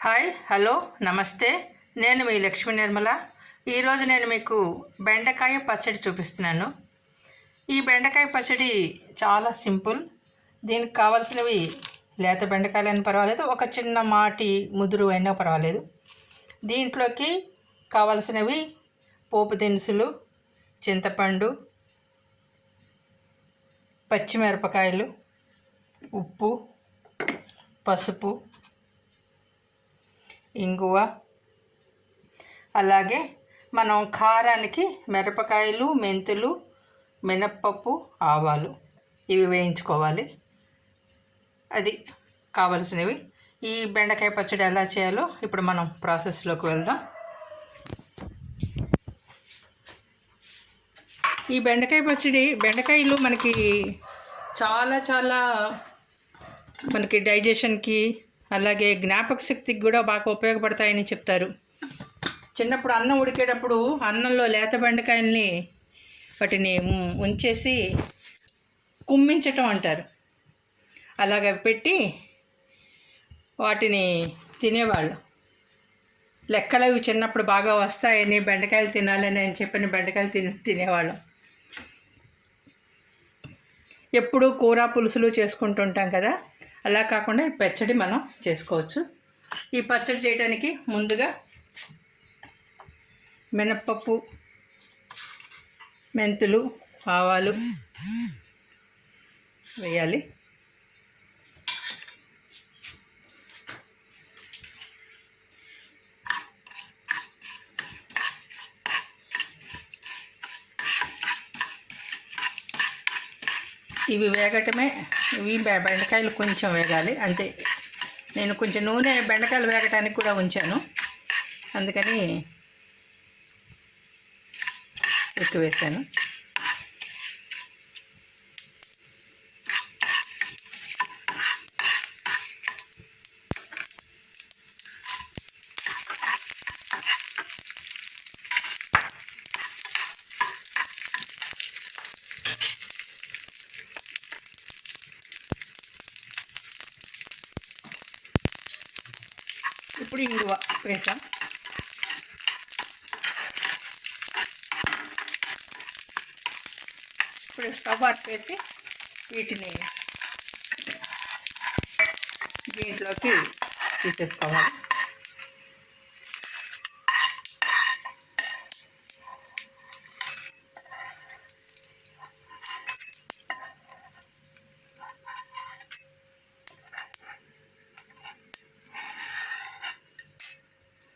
Hi hello నమస్తే. నేను మీ లక్ష్మీ నిర్మల. ఈరోజు నేను మీకు బెండకాయ పచ్చడి చూపిస్తున్నాను. ఈ బెండకాయ పచ్చడి చాలా సింపుల్. దీనికి కావాల్సినవి లేత బెండకాయలు అయినా పర్వాలేదు, ఒక చిన్న మాటి ముదురు అయినా పర్వాలేదు. దీంట్లోకి కావాల్సినవి పోపు దినుసులు, చింతపండు, పచ్చిమిరపకాయలు, ఉప్పు, పసుపు, ఇంగువ, అలాగే మనం కారానికి మిరపకాయలు, మెంతులు, మినప్పప్పు, ఆవాలు ఇవి వేయించుకోవాలి. అది కావలసినవి. ఈ బెండకాయ పచ్చడి ఎలా చేయాలో ఇప్పుడు మనం ప్రాసెస్లోకి వెళ్దాం. ఈ బెండకాయ పచ్చడి, బెండకాయలు మనకి చాలా మనకి డైజెషన్కి, అలాగే జ్ఞాపక శక్తికి కూడా బాగా ఉపయోగపడతాయని చెప్తారు. చిన్నప్పుడు అన్నం ఉడికేటప్పుడు అన్నంలో లేత బెండకాయల్ని వాటిని ఉంచేసి కుమ్మించటం అంటారు. అలాగ పెట్టి వాటిని తినేవాళ్ళు. లెక్కలు అవి చిన్నప్పుడు బాగా వస్తాయని, బెండకాయలు తినాలని అని చెప్పిన బెండకాయలు తినేవాళ్ళం. ఎప్పుడు కూర పులుసులు చేసుకుంటుంటాం కదా, అలా కాకుండా ఈ పచ్చడి మనం చేసుకోవచ్చు. ఈ పచ్చడి చేయడానికి ముందుగా మినప్పప్పు, మెంతులు, ఆవాలు వేయాలి. ఇవి వేగటమే. ఇవి బెండకాయలు కొంచెం వేగాలి అంతే. నేను కొంచెం నూనె బెండకాయలు వేగటానికి కూడా ఉంచాను, అందుకని ఎక్కువ వేసాను. ఇప్పుడు ఇంగువ వేసాం. ఇప్పుడు స్టవ్ ఆర్పేసి వీటిని దీంట్లోకి తీసేసుకోవాలి.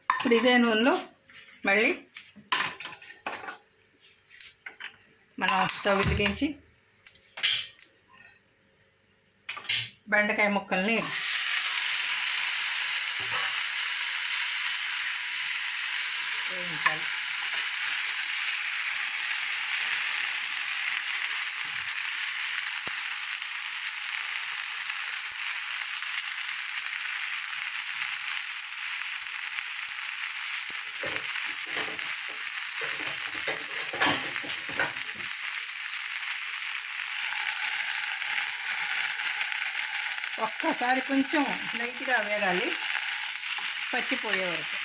ఇప్పుడు ఇదే నూనెలో మళ్ళీ మనం స్టవ్ వెలిగించి బెండకాయ ముక్కల్ని వేయించాలి. ఒక్కసారి కొంచెం లైట్గా వేగాలి, పచ్చిపోయే వరకు.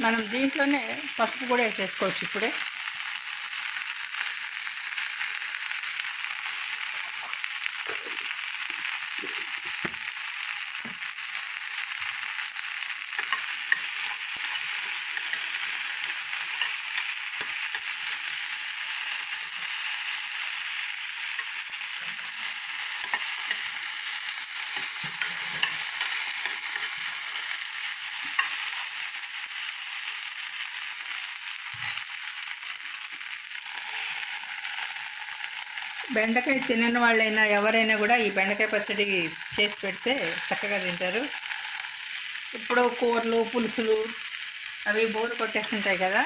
మనం దీంట్లోనే పసుపు కూడా వేసేసుకోవచ్చు ఇప్పుడే. బెండకాయ తినని వాళ్ళైనా ఎవరైనా కూడా ఈ బెండకాయ పచ్చడి చేసి పెడితే చక్కగా తింటారు. ఇప్పుడు కూరలు పులుసులు అవి బోరు కొట్టేస్తుంటాయి కదా,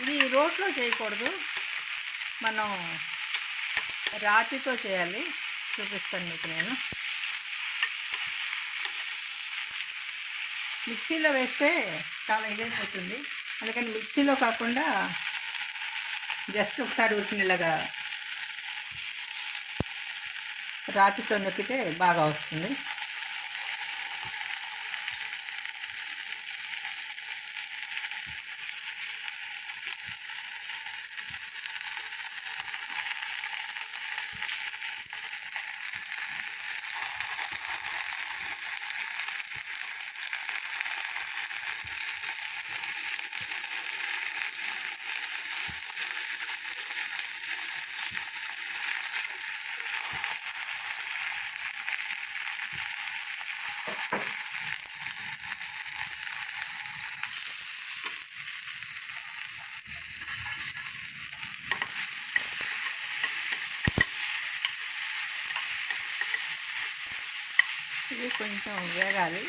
ఇది రోట్లో చేయకూడదు, మనం రాతితో చేయాలి. చూపిస్తాను మీకు నేను. మిక్సీలో వేస్తే చాలా ఇదైపోతుంది. అందుకని మిక్సీలో కాకుండా జస్ట్ ఒకసారి ఉట్టినలాగా రాతితో నొక్కితే బాగా వస్తుంది. ఇది కొంచెం వేగాలి.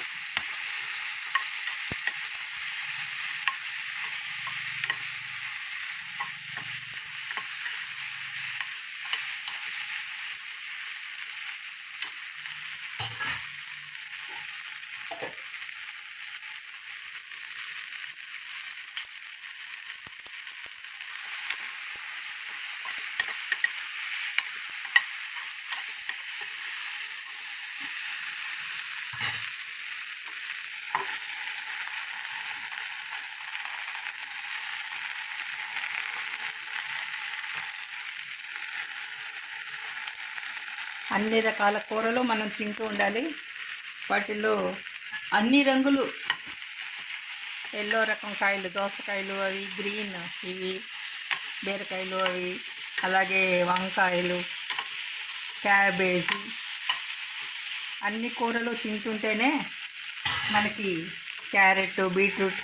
అన్ని రకాల కూరలు మనం తింటూ ఉండాలి. వాటిల్లో అన్ని రంగులు, ఎల్లో రకం కాయలు, దోసకాయలు అవి, గ్రీన్ ఇవి, బీరకాయలు అవి, అలాగే వంకాయలు, క్యాబేజీ, అన్ని కూరలు తింటుంటేనే మనకి క్యారెట్, బీట్రూట్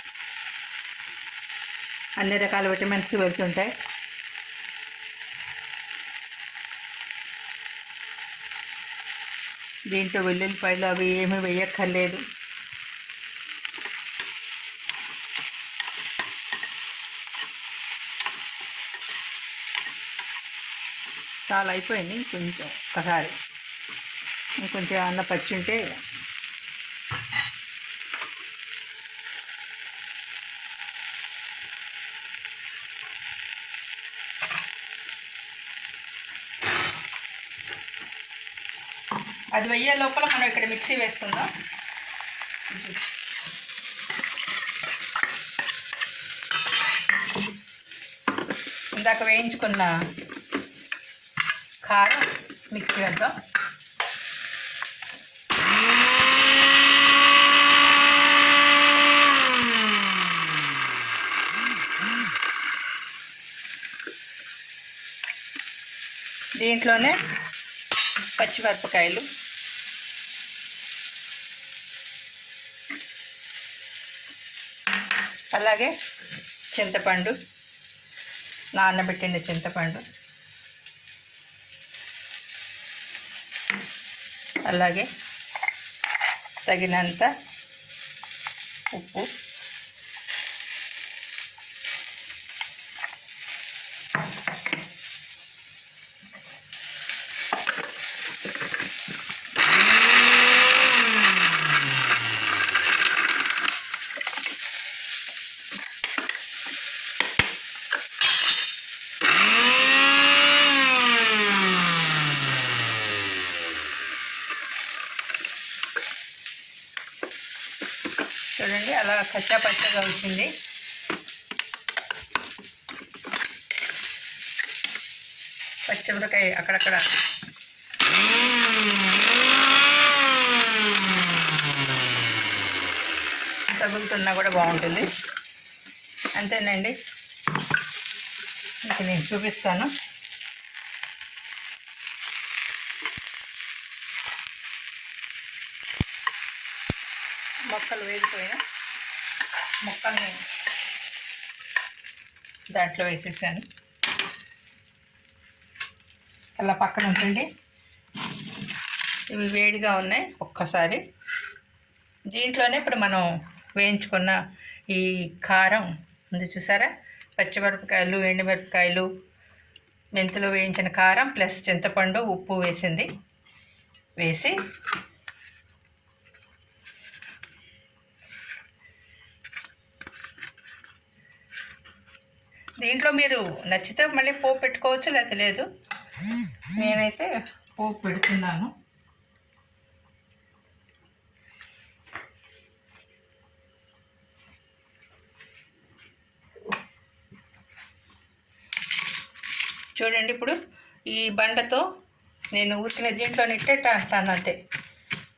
అన్ని రకాల విటమిన్స్ వెళ్తుంటాయి. దీంట్లో వెల్లుల్లిపాయలు అవి ఏమీ వేయక్కర్లేదు. చాలా అయిపోయింది. ఇంకొంచెం ఒకసారి ఇంకొంచెం అన్న పచ్చి ఉంటే అది వెయ్యే లోపల మనం ఇక్కడ మిక్సీ వేసుకుందాం. ఇందాక వేయించుకున్న కారం మిక్సీ వేద్దాం. దీంట్లోనే పచ్చిమిరపకాయలు, అలాగే చింతపండు, నానబెట్టిన చింతపండు, అలాగే తగినంత ఉప్పు, చూడండి అలా కచ్చా పచ్చగా వచ్చింది. పచ్చిమిరకాయ అక్కడక్కడ తగులుతున్నా కూడా బాగుంటుంది. అంతేనండి, మీకు నేను చూపిస్తాను. మొక్కలు వేగిపోయిన మొక్కల్ని దాంట్లో వేసేసాను. అలా పక్కన ఉంచండి. ఇవి వేడిగా ఉన్నాయి. ఒక్కసారి దీంట్లోనే ఇప్పుడు మనం వేయించుకున్న ఈ కారం ఉంది చూసారా, పచ్చిమిరపకాయలు, ఎండుమిరపకాయలు, మెంతులు వేయించిన కారం ప్లస్ చింతపండు, ఉప్పు వేసి దీంట్లో మీరు నచ్చితే మళ్ళీ పోపు పెట్టుకోవచ్చు, లేకపోతే లేదు. నేనైతే పోపు పెడుతున్నాను. చూడండి, ఇప్పుడు ఈ బండతో నేను ఊరికిన దీంట్లో నెట్టేట అంటాను అంతే.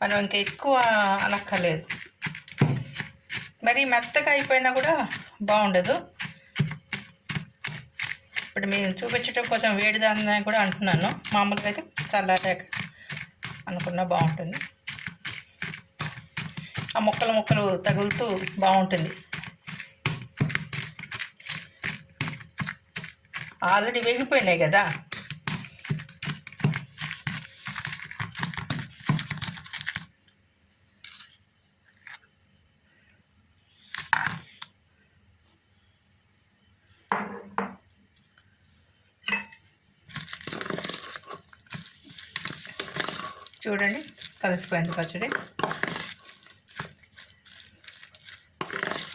మనం ఇంకా ఎక్కువ అనక్కర్లేదు. మరి మెత్తగా అయిపోయినా కూడా బాగుండదు. ఇప్పుడు మీరు చూపించడం కోసం వేడిదాన్ని కూడా అంటున్నాను. మామూలుగా అయితే చల్లారాక అనుకున్నా బాగుంటుంది. ఆ ముక్కలు తగులుతూ బాగుంటుంది. ఆల్రెడీ వేగిపోయినాయి కదా. చూడండి, కలిసిపోయింది పచ్చడి.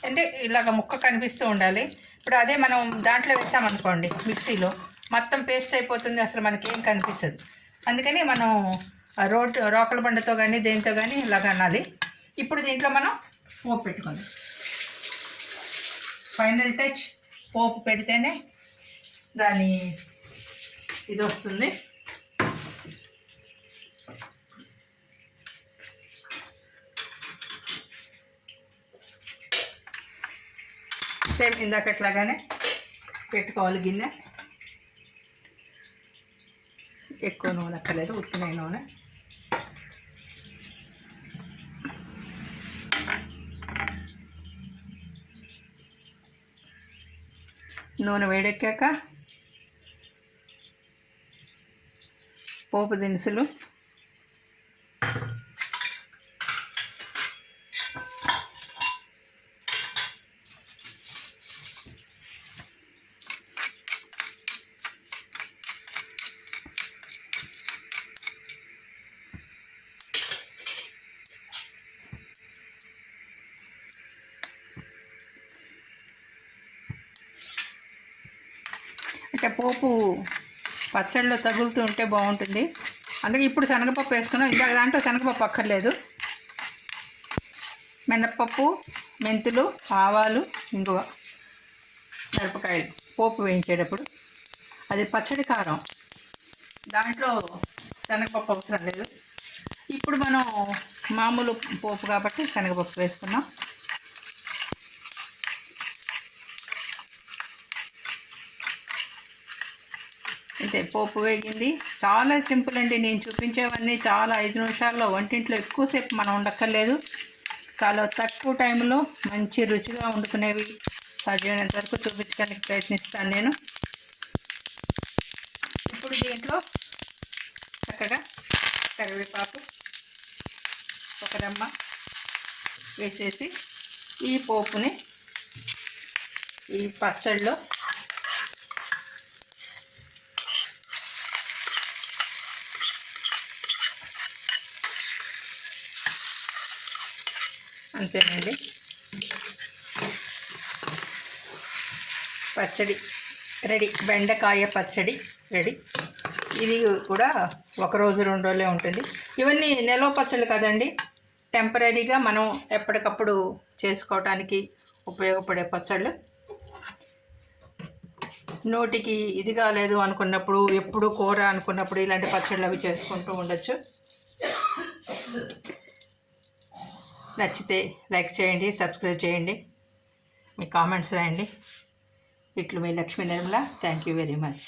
అంటే ఇలాగ ముక్క కనిపిస్తూ ఉండాలి. ఇప్పుడు అదే మనం దాంట్లో వేసామనుకోండి మిక్సీలో, మొత్తం పేస్ట్ అయిపోతుంది, అసలు మనకేం కనిపించదు. అందుకని మనం రోకల బండతో కానీ దేనితో కానీ ఇలాగ అనాలి. ఇప్పుడు దీంట్లో మనం పోపు పెట్టుకుందాం. ఫైనల్ టచ్ పోపు పెడితేనే దాని ఇది వస్తుంది. సేమ్ ఇందాకట్లాగానే పెట్టుకోవాలి గిన్నె. ఎక్కువ నూనె అక్కర్లేదు, ఉత్తిన నూనె. నూనె వేడెక్కాక పోపు దినుసులు, అంటే పోపు పచ్చడిలో తగులుతూ ఉంటే బాగుంటుంది. అందుకే ఇప్పుడు శనగపప్పు వేసుకున్నాం. ఇంకా దాంట్లో శనగపప్పు అక్కర్లేదు. మినప్పప్పు, మెంతులు, ఆవాలు, ఇంగువ, మిరపకాయలు పోపు వేయించేటప్పుడు. అది పచ్చడి కారం, దాంట్లో శనగపప్పు అవసరం లేదు. ఇప్పుడు మనం మామూలు పోపు కాబట్టి శనగపప్పు వేసుకున్నాం. అయితే పోపు వేగింది. చాలా సింపుల్ అండి. నేను చూపించేవన్నీ చాలా 5 నిమిషాల్లో, వంటింట్లో ఎక్కువసేపు మనం ఉండక్కర్లేదు. చాలా తక్కువ టైంలో మంచి రుచిగా వండుకునేవి సాధ్యమైనంత వరకు చూపించడానికి ప్రయత్నిస్తాను నేను. ఇప్పుడు దీంట్లో చక్కగా కరివేపాకు, ఒక రెమ్మ వేసేసి ఈ పోపుని ఈ పచ్చడిలో అంతేనండి. పచ్చడి రెడీ. బెండకాయ పచ్చడి రెడీ. ఇది కూడా 1 రోజు 2 రోజులే ఉంటుంది. ఇవన్నీ నిల్వ పచ్చళ్ళు కదండి, టెంపరీగా మనం ఎప్పటికప్పుడు చేసుకోవటానికి ఉపయోగపడే పచ్చళ్ళు. నోటికి ఇది కాలేదు అనుకున్నప్పుడు, ఎప్పుడు కూర అనుకున్నప్పుడు ఇలాంటి పచ్చళ్ళు అవి చేసుకుంటూ ఉండొచ్చు. నచ్చితే లైక్ చేయండి, సబ్స్క్రైబ్ చేయండి, మీ కామెంట్స్ రాయండి. ఇట్లు మీ Lakshmi Nirmala. Thank you very much.